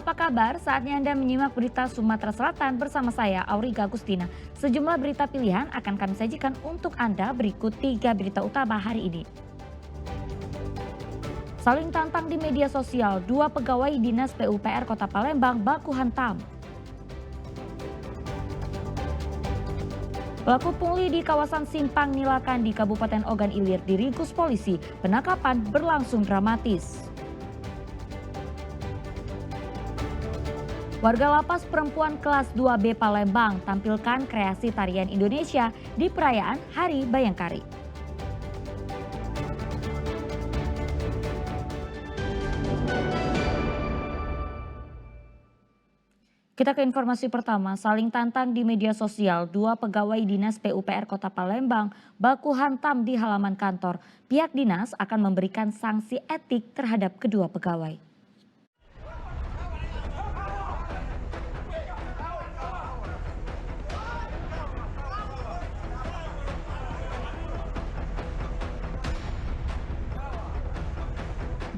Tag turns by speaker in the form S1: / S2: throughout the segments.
S1: apa kabar? Saatnya Anda menyimak berita Sumatera Selatan bersama saya, Auriga Agustina. Sejumlah berita pilihan akan kami sajikan untuk Anda berikut 3 berita utama hari ini. Saling tantang di media sosial, 2 pegawai Dinas PUPR Kota Palembang baku hantam. Pelaku pungli di kawasan Simpang Nilakan di Kabupaten Ogan Ilir diringkus polisi, penangkapan berlangsung dramatis. Warga lapas perempuan kelas 2B Palembang tampilkan kreasi tarian Indonesia di perayaan Hari Bayangkari. Kita ke informasi pertama, saling tantang di media sosial, 2 pegawai Dinas PUPR Kota Palembang baku hantam di halaman kantor. Pihak dinas akan memberikan sanksi etik terhadap kedua pegawai.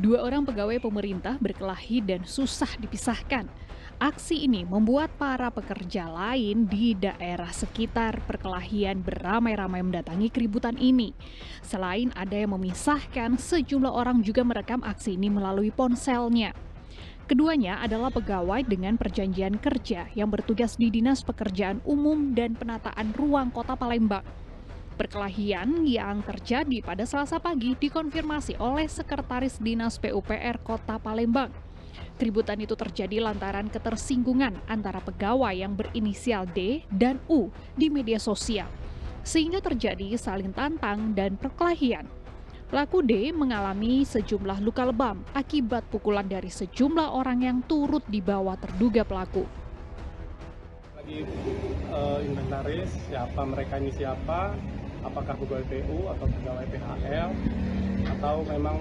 S2: Dua orang pegawai pemerintah berkelahi dan susah dipisahkan. Aksi ini membuat para pekerja lain di daerah sekitar perkelahian beramai-ramai mendatangi keributan ini. Selain ada yang memisahkan, sejumlah orang juga merekam aksi ini melalui ponselnya. Keduanya adalah pegawai dengan perjanjian kerja yang bertugas di Dinas Pekerjaan Umum dan Penataan Ruang Kota Palembang. Perkelahian yang terjadi pada Selasa pagi dikonfirmasi oleh Sekretaris Dinas PUPR Kota Palembang. Keributan itu terjadi lantaran ketersinggungan antara pegawai yang berinisial D dan U di media sosial, sehingga terjadi saling tantang dan perkelahian. Pelaku D mengalami sejumlah luka lebam akibat pukulan dari sejumlah orang yang turut dibawa terduga pelaku.
S3: Lagi inventaris siapa mereka ini siapa, apakah pegawai PU atau pegawai PHL atau memang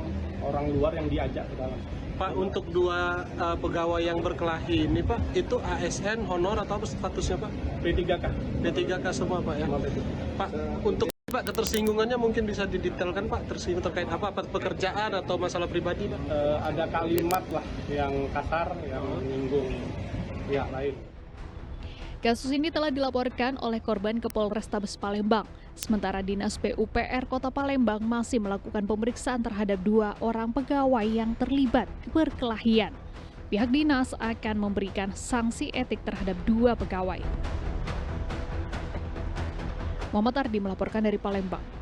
S3: orang luar yang diajak ke dalam.
S4: Pak, untuk 2 pegawai yang berkelahi ini Pak, itu ASN, honor atau apa statusnya Pak?
S3: P3K.
S4: P3K semua Pak ya? Pak, untuk Pak ketersinggungannya mungkin bisa didetailkan Pak, tersinggung terkait apa pekerjaan atau masalah pribadi Pak?
S3: Ada kalimat lah yang kasar, yang menyinggung pihak lain.
S2: Kasus ini telah dilaporkan oleh korban ke Polrestabes Palembang. Sementara Dinas PUPR Kota Palembang masih melakukan pemeriksaan terhadap 2 orang pegawai yang terlibat perkelahian. Pihak dinas akan memberikan sanksi etik terhadap 2 pegawai. Muhammad Ardi melaporkan dari Palembang.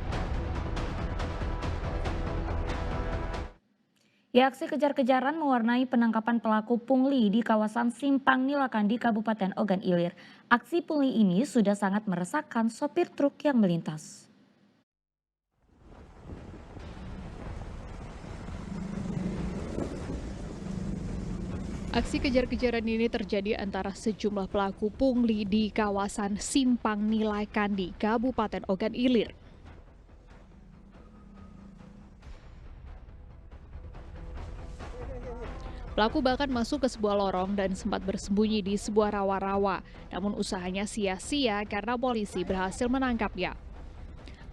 S1: Ya, aksi kejar-kejaran mewarnai penangkapan pelaku pungli di kawasan Simpang Nilakan di Kabupaten Ogan Ilir. Aksi pungli ini sudah sangat meresahkan sopir truk yang melintas.
S2: Aksi kejar-kejaran ini terjadi antara sejumlah pelaku pungli di kawasan Simpang Nilakan di Kabupaten Ogan Ilir. Pelaku bahkan masuk ke sebuah lorong dan sempat bersembunyi di sebuah rawa-rawa. Namun usahanya sia-sia karena polisi berhasil menangkapnya.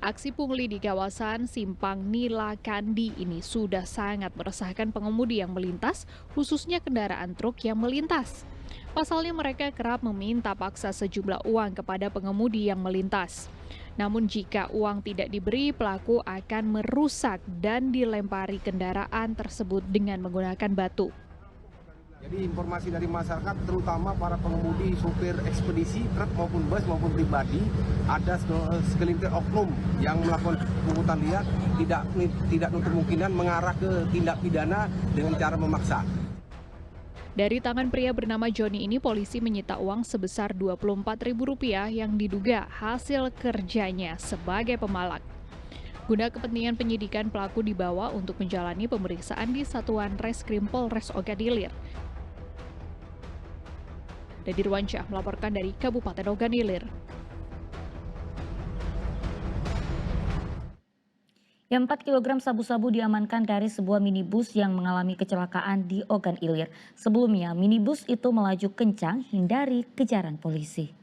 S2: Aksi pungli di kawasan Simpang Nilakandi ini sudah sangat meresahkan pengemudi yang melintas, khususnya kendaraan truk yang melintas. Pasalnya mereka kerap meminta paksa sejumlah uang kepada pengemudi yang melintas. Namun jika uang tidak diberi, pelaku akan merusak dan dilempari kendaraan tersebut dengan menggunakan batu.
S5: Jadi informasi dari masyarakat, terutama para pengemudi, supir ekspedisi, truk maupun bus maupun pribadi, ada segelintir oknum yang melakukan pungutan liar tidak nutup kemungkinan mengarah ke tindak pidana dengan cara memaksa.
S2: Dari tangan pria bernama Joni ini, polisi menyita uang sebesar Rp24.000 yang diduga hasil kerjanya sebagai pemalak. Guna kepentingan penyidikan, pelaku dibawa untuk menjalani pemeriksaan di Satuan Reskrim Polres Ogan Ilir. Dedy Ruansyah melaporkan dari Kabupaten Ogan Ilir.
S1: Ya, 4 kg sabu-sabu diamankan dari sebuah minibus yang mengalami kecelakaan di Ogan Ilir. Sebelumnya, minibus itu melaju kencang hindari kejaran polisi.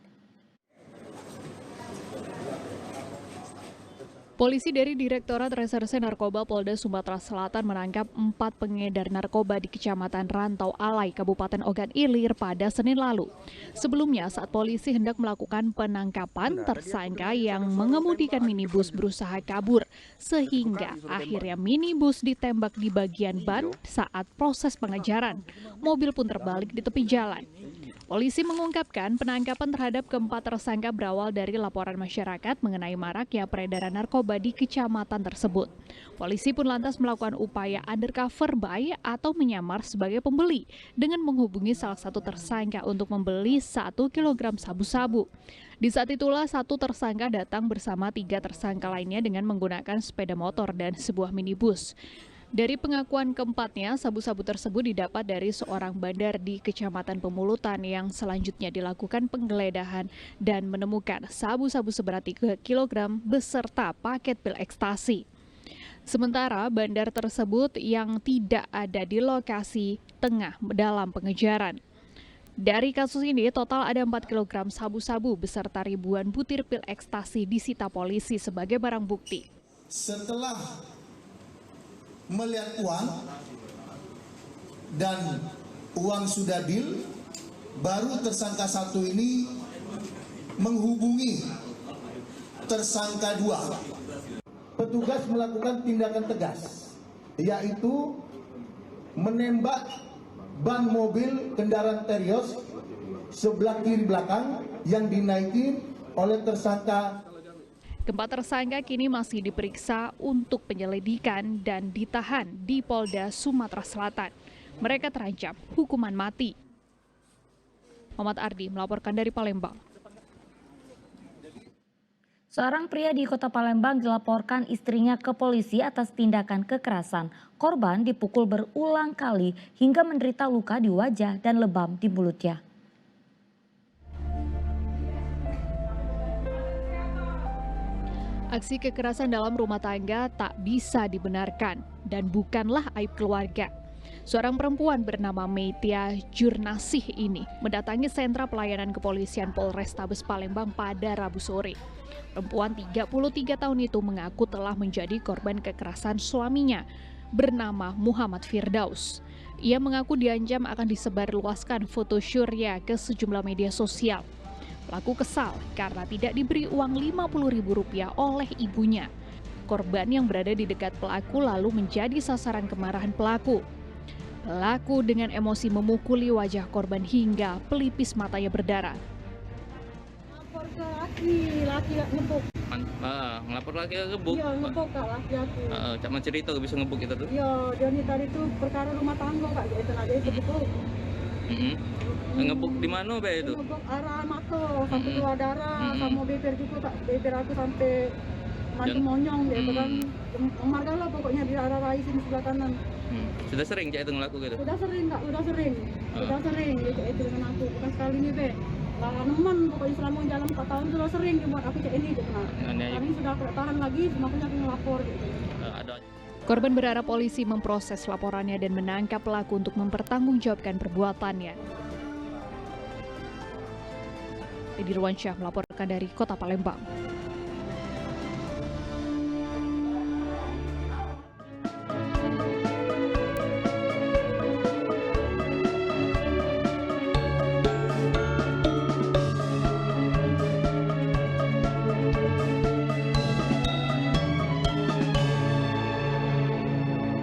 S2: Polisi dari Direktorat Reserse Narkoba Polda Sumatera Selatan menangkap 4 pengedar narkoba di Kecamatan Rantau Alai, Kabupaten Ogan Ilir pada Senin lalu. Sebelumnya, saat polisi hendak melakukan penangkapan, tersangka yang mengemudikan minibus berusaha kabur, sehingga akhirnya minibus ditembak di bagian ban saat proses pengejaran. Mobil pun terbalik di tepi jalan. Polisi mengungkapkan penangkapan terhadap keempat tersangka berawal dari laporan masyarakat mengenai maraknya peredaran narkoba di kecamatan tersebut. Polisi pun lantas melakukan upaya undercover buy atau menyamar sebagai pembeli dengan menghubungi salah satu tersangka untuk membeli 1 kilogram sabu-sabu. Di saat itulah satu tersangka datang bersama 3 tersangka lainnya dengan menggunakan sepeda motor dan sebuah minibus. Dari pengakuan keempatnya, sabu-sabu tersebut didapat dari seorang bandar di Kecamatan Pemulutan yang selanjutnya dilakukan penggeledahan dan menemukan sabu-sabu seberat 3 kg beserta paket pil ekstasi. Sementara bandar tersebut yang tidak ada di lokasi tengah dalam pengejaran. Dari kasus ini, total ada 4 kg sabu-sabu beserta ribuan butir pil ekstasi disita polisi sebagai barang bukti.
S6: Setelah melihat uang dan uang sudah deal, baru tersangka 1 ini menghubungi tersangka 2. Petugas melakukan tindakan tegas, yaitu menembak ban mobil kendaraan Terios sebelah kiri belakang yang dinaiki oleh tersangka.
S2: Keempat tersangka kini masih diperiksa untuk penyelidikan dan ditahan di Polda Sumatera Selatan. Mereka terancam hukuman mati. Muhammad Ardi melaporkan dari Palembang.
S1: Seorang pria di Kota Palembang dilaporkan istrinya ke polisi atas tindakan kekerasan. Korban dipukul berulang kali hingga menderita luka di wajah dan lebam di mulutnya.
S2: Aksi kekerasan dalam rumah tangga tak bisa dibenarkan dan bukanlah aib keluarga. Seorang perempuan bernama Meitia Jurnasih ini mendatangi sentra pelayanan kepolisian Polrestabes Palembang pada Rabu sore. Perempuan 33 tahun itu mengaku telah menjadi korban kekerasan suaminya bernama Muhammad Firdaus. Ia mengaku diancam akan disebarluaskan foto syurya ke sejumlah media sosial. Pelaku kesal karena tidak diberi uang Rp50.000 oleh ibunya. Korban yang berada di dekat pelaku lalu menjadi sasaran kemarahan pelaku. Pelaku dengan emosi memukuli wajah korban hingga pelipis matanya berdarah.
S7: Lapor ke laki ngebuk.
S8: Ngelapor laki ngebuk?
S7: Iya, ngebuk kak laki aku.
S8: Cak mencerita bisa ngebuk kita tuh?
S7: Iya, dia nih tadi tuh perkara rumah tangga kak, itu ada itu ngebuk.
S8: Ngebuk di mana be itu?
S7: Ngebuk arah mata, sampai keluar darah, sama bibir juga kak, bibir aku sampai mati monyong gitu kan. Marga lah pokoknya di arah rahis sini sebelah kanan.
S8: Sudah sering cak itu ngelaku gitu?
S7: Udah sering kak, udah sering dia itu dengan aku, bukan sekali nih be. Nemen pokoknya selama jalan 4 tahun sudah sering dibuat aku cek ini gitu kan. Kami sudah tahan lagi, makanya aku ngelapor gitu.
S2: Korban berharap polisi memproses laporannya dan menangkap pelaku untuk mempertanggungjawabkan perbuatannya. Edi Ruansyah melaporkan dari Kota Palembang.